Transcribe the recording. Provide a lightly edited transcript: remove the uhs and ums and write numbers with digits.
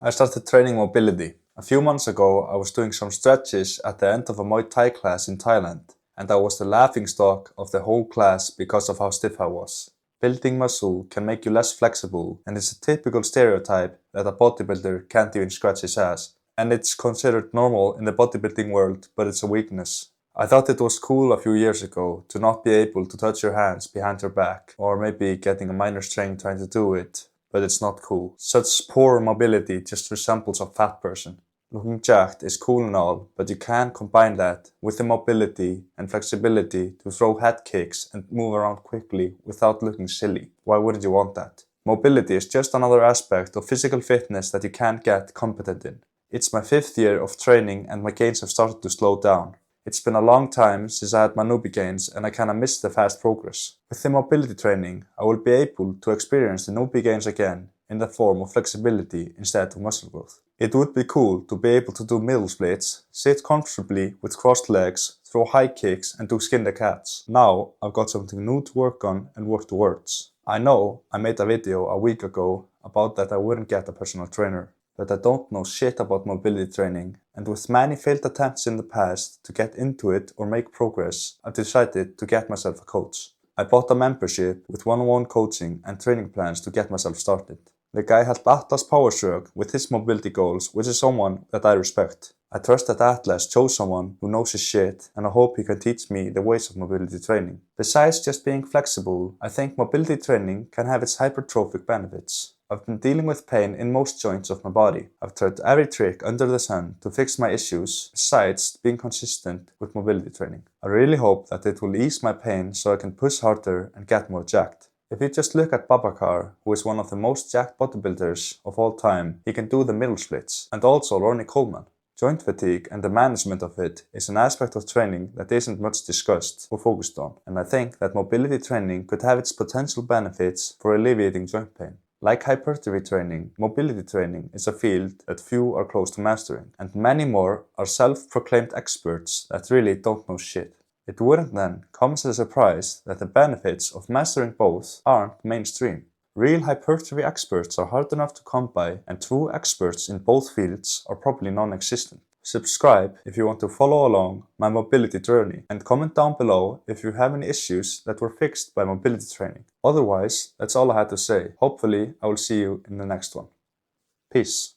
I started training mobility. A few months ago, I was doing some stretches at the end of a Muay Thai class in Thailand, and I was the laughingstock of the whole class because of how stiff I was. Building muscle can make you less flexible, and it's a typical stereotype that a bodybuilder can't even scratch his ass. And it's considered normal in the bodybuilding world, but it's a weakness. I thought it was cool a few years ago to not be able to touch your hands behind your back, or maybe getting a minor strain trying to do it. But it's not cool. Such poor mobility just resembles a fat person. Looking jacked is cool and all, but you can combine that with the mobility and flexibility to throw head kicks and move around quickly without looking silly. Why wouldn't you want that? Mobility is just another aspect of physical fitness that you can't get competent in. It's my 5th year of training and my gains have started to slow down. It's been a long time since I had my newbie gains and I kinda missed the fast progress. With the mobility training, I will be able to experience the newbie gains again in the form of flexibility instead of muscle growth. It would be cool to be able to do middle splits, sit comfortably with crossed legs, throw high kicks and do skin the cats. Now I've got something new to work on and work towards. I know I made a video a week ago about that I wouldn't get a personal trainer. But I don't know shit about mobility training, and with many failed attempts in the past to get into it or make progress, I've decided to get myself a coach. I bought a membership with one-on-one coaching and training plans to get myself started. The guy helped Atlas Powershrug with his mobility goals, which is someone that I respect. I trust that Atlas chose someone who knows his shit, and I hope he can teach me the ways of mobility training. Besides just being flexible, I think mobility training can have its hypertrophic benefits. I've been dealing with pain in most joints of my body. I've tried every trick under the sun to fix my issues, besides being consistent with mobility training. I really hope that it will ease my pain so I can push harder and get more jacked. If you just look at Babacar, who is one of the most jacked bodybuilders of all time, he can do the middle splits, and also Ronnie Coleman. Joint fatigue and the management of it is an aspect of training that isn't much discussed or focused on, and I think that mobility training could have its potential benefits for alleviating joint pain. Like hypertrophy training, mobility training is a field that few are close to mastering, and many more are self-proclaimed experts that really don't know shit. It wouldn't then come as a surprise that the benefits of mastering both aren't mainstream. Real hypertrophy experts are hard enough to come by, and true experts in both fields are probably non-existent. Subscribe if you want to follow along my mobility journey, and comment down below if you have any issues that were fixed by mobility training. Otherwise, that's all I had to say. Hopefully, I will see you in the next one. Peace.